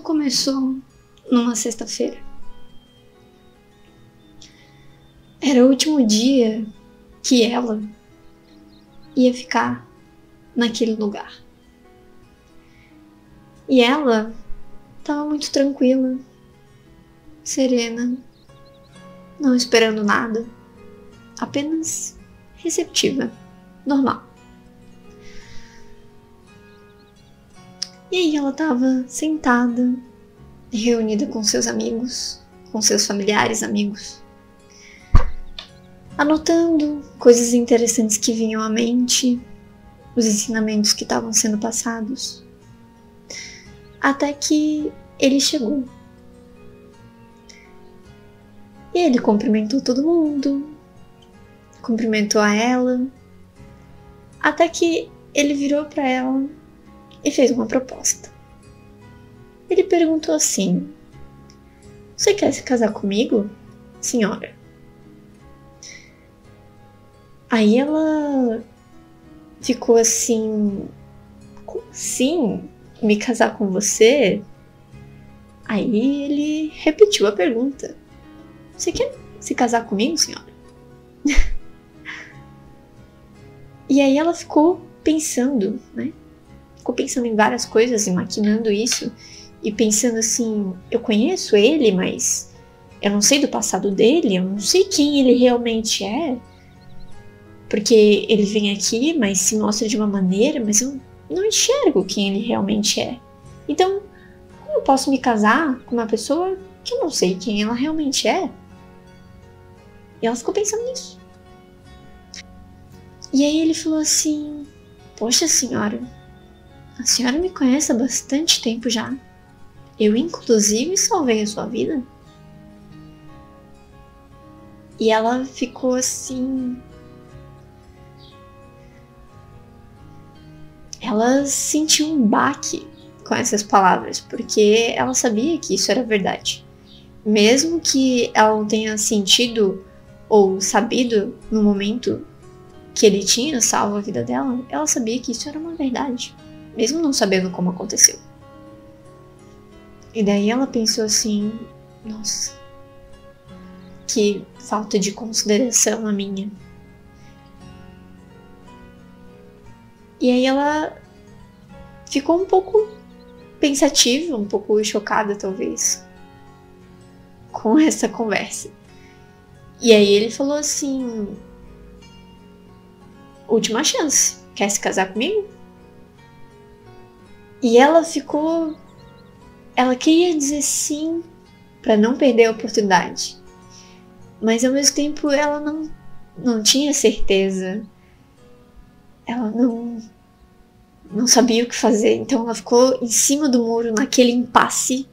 começou numa sexta-feira. Era o último dia que ela ia ficar naquele lugar. E ela estava muito tranquila, serena, não esperando nada, apenas receptiva, normal. E aí ela estava sentada, reunida com seus amigos, com seus familiares, amigos, anotando coisas interessantes que vinham à mente, os ensinamentos que estavam sendo passados, até que ele chegou. E ele cumprimentou todo mundo, cumprimentou a ela, até que ele virou para ela e fez uma proposta. Ele perguntou assim: "Você quer se casar comigo, senhora?" Aí ela ficou assim: "Como assim? Me casar com você?" Aí ele repetiu a pergunta: "Você quer se casar comigo, senhora?" E aí ela ficou pensando, né? Ficou pensando em várias coisas e maquinando isso. E pensando assim, eu conheço ele, mas eu não sei do passado dele, eu não sei quem ele realmente é. Porque ele vem aqui, mas se mostra de uma maneira, mas eu não enxergo quem ele realmente é. Então, como eu posso me casar com uma pessoa que eu não sei quem ela realmente é? E ela ficou pensando nisso. E aí ele falou assim: "Poxa, senhora, a senhora me conhece há bastante tempo já. Eu, inclusive, salvei a sua vida." E ela ficou assim... Ela sentiu um baque com essas palavras, porque ela sabia que isso era verdade. Mesmo que ela não tenha sentido ou sabido no momento que ele tinha salvo a vida dela, ela sabia que isso era uma verdade, mesmo não sabendo como aconteceu. E daí ela pensou assim: nossa, que falta de consideração a minha. E aí ela ficou um pouco pensativa, um pouco chocada talvez, com essa conversa. E aí ele falou assim: "Última chance, quer se casar comigo?" E ela ficou... Ela queria dizer sim para não perder a oportunidade, mas ao mesmo tempo ela não tinha certeza. Ela não sabia o que fazer, então ela ficou em cima do muro naquele impasse,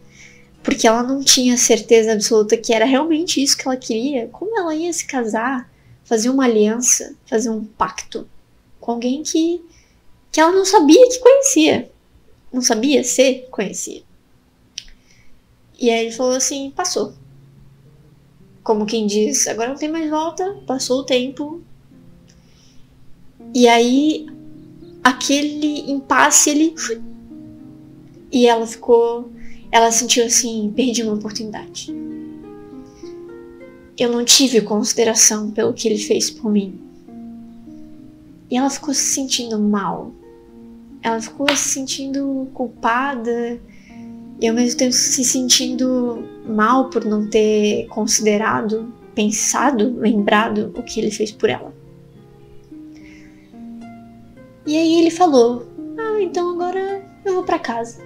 porque ela não tinha certeza absoluta que era realmente isso que ela queria. Como ela ia se casar, fazer uma aliança, fazer um pacto com alguém que ela não sabia que conhecia, não sabia se conhecia. E aí ele falou assim: passou. Como quem diz, agora não tem mais volta, passou o tempo. E aí aquele impasse, ele... E ela ficou... Ela sentiu assim: perdi uma oportunidade. Eu não tive consideração pelo que ele fez por mim. E ela ficou se sentindo mal. Ela ficou se sentindo culpada e ao mesmo tempo se sentindo mal por não ter considerado, pensado, lembrado o que ele fez por ela. E aí ele falou: "Ah, então agora eu vou pra casa.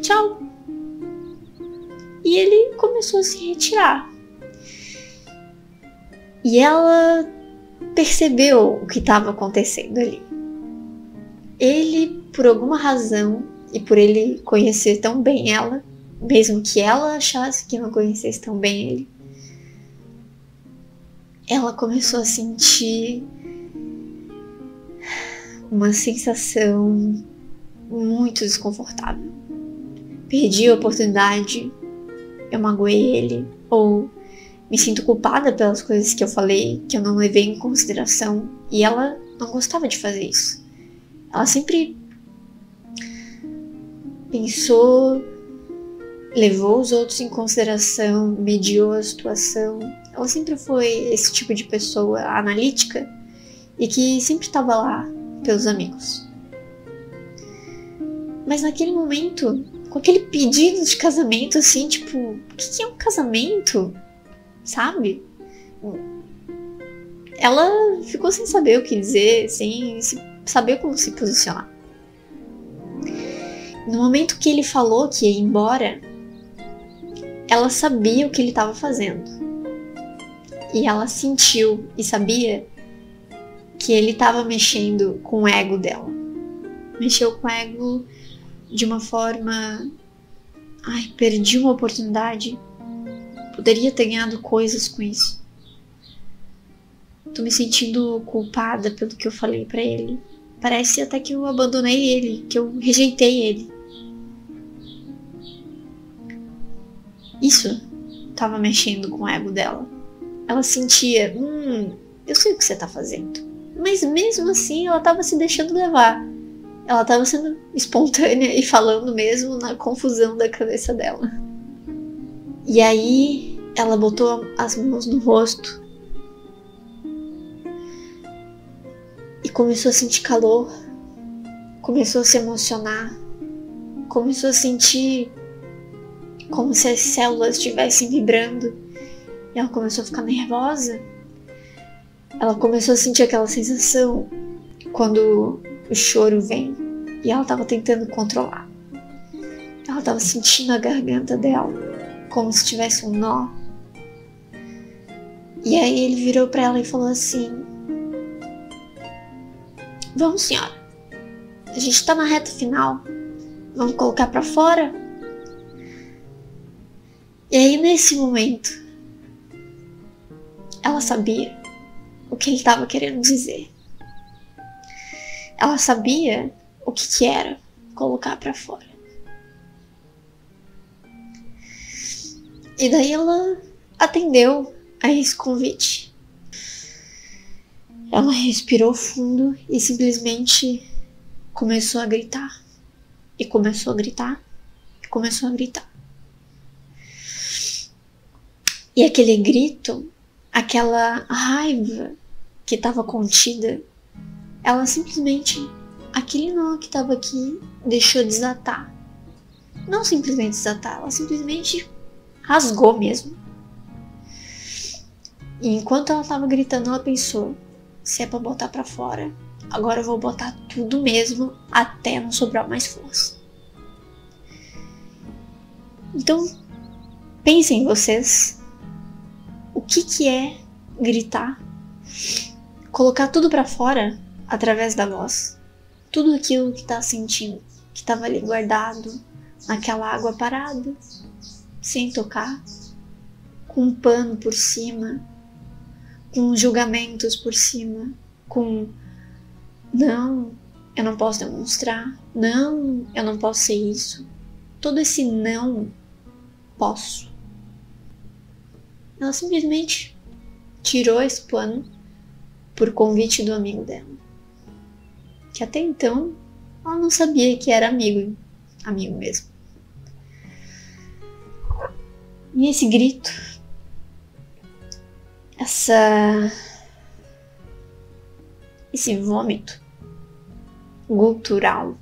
Tchau." E ele começou a se retirar. E ela percebeu o que estava acontecendo ali. Ele, por alguma razão, e por ele conhecer tão bem ela, mesmo que ela achasse que não conhecesse tão bem ele, ela começou a sentir uma sensação muito desconfortável. Perdi a oportunidade, eu magoei ele, ou me sinto culpada pelas coisas que eu falei, que eu não levei em consideração. E ela não gostava de fazer isso. Ela sempre pensou levou os outros em consideração, mediou a situação. Ela sempre foi esse tipo de pessoa analítica e que sempre estava lá pelos amigos. Mas naquele momento, com aquele pedido de casamento, assim, tipo, o que é um casamento? Sabe? Ela ficou sem saber o que dizer, sem saber como se posicionar. No momento que ele falou que ia embora, ela sabia o que ele estava fazendo. E ela sentiu e sabia que ele estava mexendo com o ego dela. Mexeu com o ego de uma forma... Ai, perdi uma oportunidade. Poderia ter ganhado coisas com isso. Tô me sentindo culpada pelo que eu falei pra ele. Parece até que eu abandonei ele, que eu rejeitei ele. Isso tava mexendo com o ego dela. Ela sentia, eu sei o que você tá fazendo. Mas mesmo assim, ela tava se deixando levar. Ela tava sendo espontânea e falando mesmo na confusão da cabeça dela. E aí, ela botou as mãos no rosto e começou a sentir calor, começou a se emocionar, começou a sentir como se as células estivessem vibrando. E ela começou a ficar nervosa. Ela começou a sentir aquela sensação quando o choro vem e ela estava tentando controlar. Ela estava sentindo a garganta dela como se tivesse um nó. E aí ele virou para ela e falou assim: vamos, senhora, a gente está na reta final, vamos colocar para fora? E aí nesse momento ela sabia o que ele estava querendo dizer. Ela sabia o que era colocar para fora. E daí ela atendeu a esse convite. Ela respirou fundo e simplesmente começou a gritar. E começou a gritar. E começou a gritar. E aquele grito, aquela raiva que estava contida, ela simplesmente, aquele nó que estava aqui, deixou desatar. Não simplesmente desatar, ela simplesmente rasgou mesmo. E enquanto ela estava gritando, ela pensou: se é pra botar pra fora, agora eu vou botar tudo mesmo, até não sobrar mais força. Então, pensem vocês, o que é gritar? Colocar tudo pra fora através da voz. Tudo aquilo que tá sentindo, que estava ali guardado naquela água parada, sem tocar, com um pano por cima, com julgamentos por cima, com não, eu não posso demonstrar, não, eu não posso ser isso. Todo esse não posso. Ela simplesmente tirou esse pano por convite do amigo dela, que até então ela não sabia que era amigo mesmo. E esse grito, esse vômito gutural,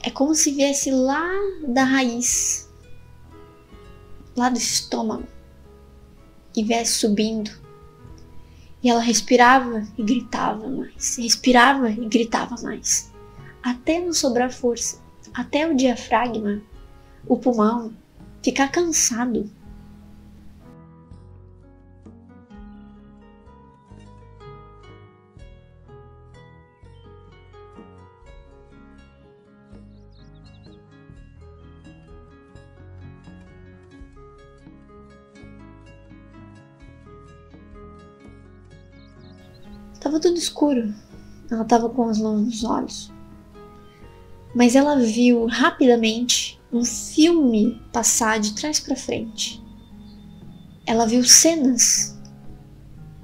é como se viesse lá da raiz, lá do estômago, e viesse subindo. E ela respirava e gritava mais, respirava e gritava mais, até não sobrar força, até o diafragma, o pulmão, ficar cansado. Tava tudo escuro. Ela tava com as mãos nos olhos. Mas ela viu rapidamente um filme passar de trás para frente. Ela viu cenas,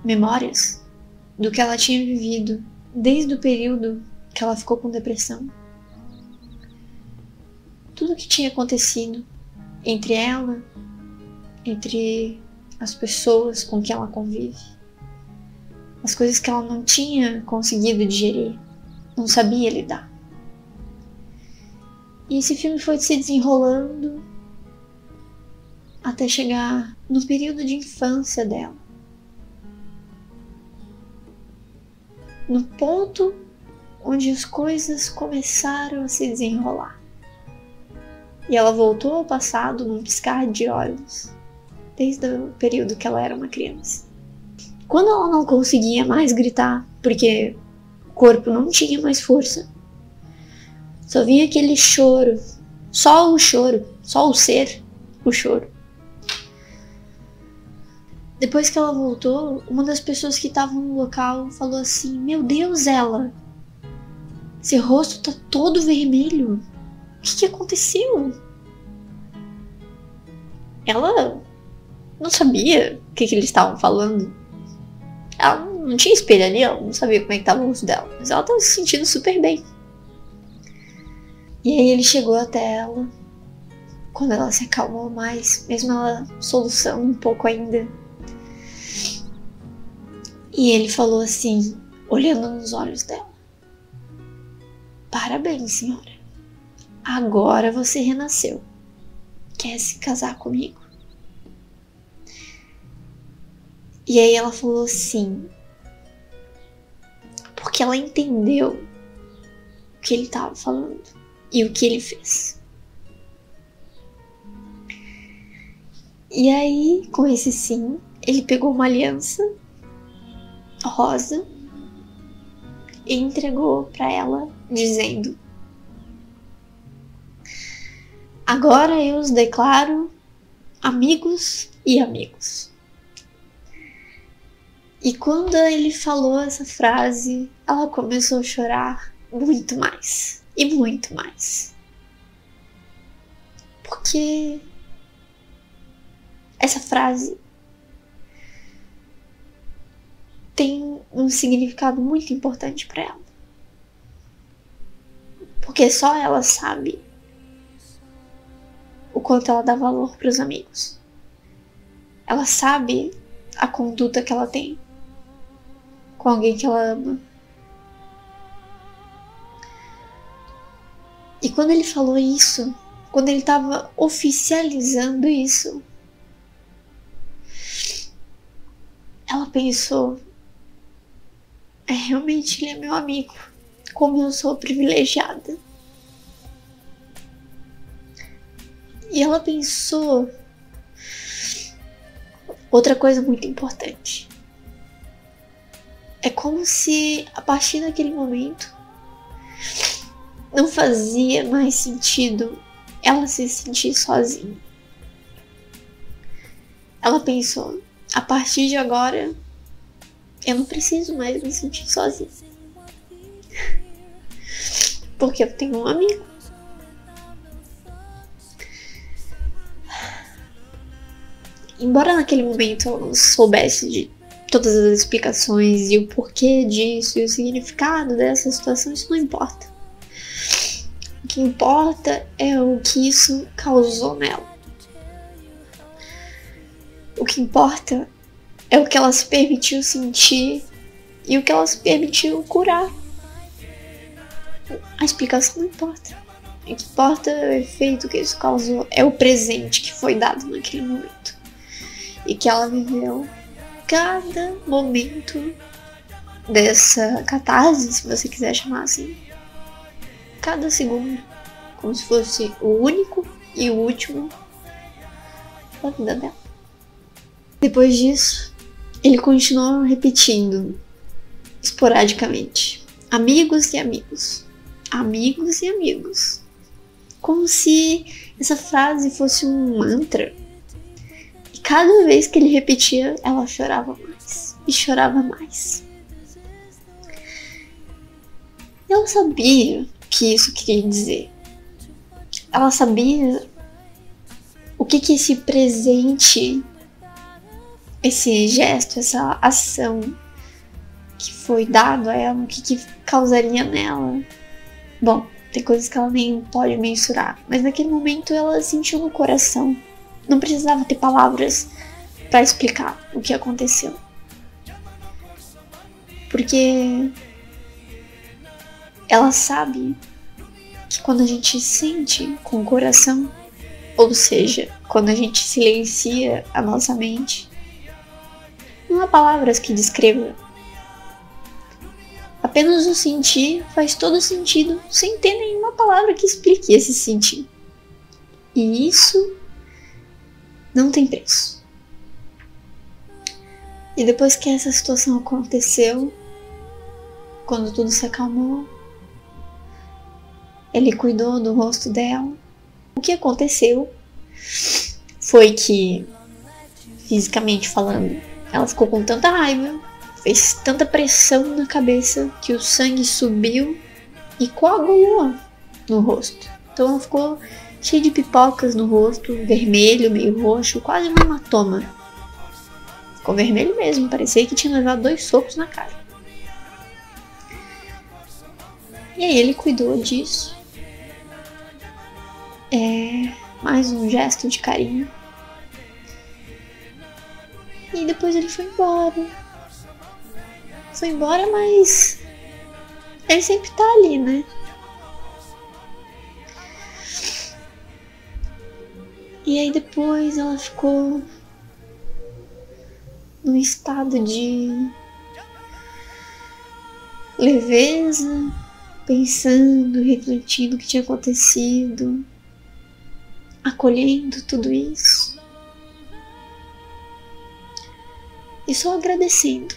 memórias do que ela tinha vivido desde o período que ela ficou com depressão. tudo que tinha acontecido entre ela, entre as pessoas com quem ela convive, as coisas que ela não tinha conseguido digerir, não sabia lidar. E esse filme foi se desenrolando até chegar no período de infância dela. No ponto onde as coisas começaram a se desenrolar. E ela voltou ao passado num piscar de olhos, desde o período que ela era uma criança. Quando ela não conseguia mais gritar, porque o corpo não tinha mais força, só vinha aquele choro, só o choro, só o ser, o choro. Depois que ela voltou, uma das pessoas que estavam no local falou assim: "Meu Deus, ela, seu rosto tá todo vermelho. O que aconteceu?" Ela não sabia o que eles estavam falando. Ela não tinha espelho ali, ela não sabia como é que tava o rosto dela, mas ela tava se sentindo super bem. E aí ele chegou até ela, quando ela se acalmou mais, mesmo ela soluçando um pouco ainda. E ele falou assim, olhando nos olhos dela: "Parabéns, senhora. Agora você renasceu. Quer se casar comigo?" E aí ela falou assim, porque ela entendeu o que ele estava falando e o que ele fez. E aí, com esse sim, ele pegou uma aliança rosa e entregou para ela, dizendo: "Agora eu os declaro amigos e amigos." E quando ele falou essa frase, ela começou a chorar muito mais e muito mais. Porque essa frase tem um significado muito importante para ela. Porque só ela sabe o quanto ela dá valor para os amigos. Ela sabe a conduta que ela tem com alguém que ela ama. E quando ele falou isso, quando ele estava oficializando isso, ela pensou: realmente ele é meu amigo, como eu sou privilegiada. E ela pensou outra coisa muito importante. É como se a partir daquele momento não fazia mais sentido ela se sentir sozinha. Ela pensou: a partir de agora eu não preciso mais me sentir sozinha, porque eu tenho um amigo. Embora naquele momento ela não soubesse de todas as explicações e o porquê disso e o significado dessa situação, isso não importa. O que importa é o que isso causou nela. O que importa é o que ela se permitiu sentir e o que ela se permitiu curar. A explicação não importa. O que importa é o efeito que isso causou, é o presente que foi dado naquele momento. E que ela viveu cada momento dessa catarse, se você quiser chamar assim. Cada segundo, como se fosse o único e o último da vida dela. Depois disso, ele continuou repetindo esporadicamente: amigos e amigos, amigos e amigos. Como se essa frase fosse um mantra. E cada vez que ele repetia, ela chorava mais e chorava mais. Ela sabia o que isso queria dizer. Ela sabia o que esse presente, esse gesto, essa ação que foi dado a ela, o que causaria nela. Bom, Tem coisas que ela nem pode mensurar. Mas naquele momento ela sentiu no coração. Não precisava ter palavras para explicar o que aconteceu. Porque ela sabe que quando a gente sente com o coração, ou seja, quando a gente silencia a nossa mente, não há palavras que descrevam. Apenas o sentir faz todo sentido sem ter nenhuma palavra que explique esse sentir. E isso não tem preço. E depois que essa situação aconteceu, quando tudo se acalmou, ele cuidou do rosto dela. O que aconteceu foi que, fisicamente falando, ela ficou com tanta raiva, fez tanta pressão na cabeça que o sangue subiu e coagulou no rosto. Então ela ficou cheia de pipocas no rosto, vermelho, meio roxo, quase um hematoma. Ficou vermelho mesmo, parecia que tinha levado 2 socos na cara. E aí ele cuidou disso. Mais um gesto de carinho. E depois ele foi embora. Foi embora, mas ele sempre tá ali, né? E aí depois ela ficou num estado de leveza, pensando, refletindo o que tinha acontecido, acolhendo tudo isso e só agradecendo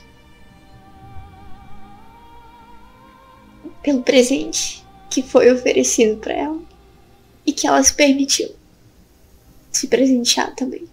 pelo presente que foi oferecido para ela e que ela se permitiu se presentear também.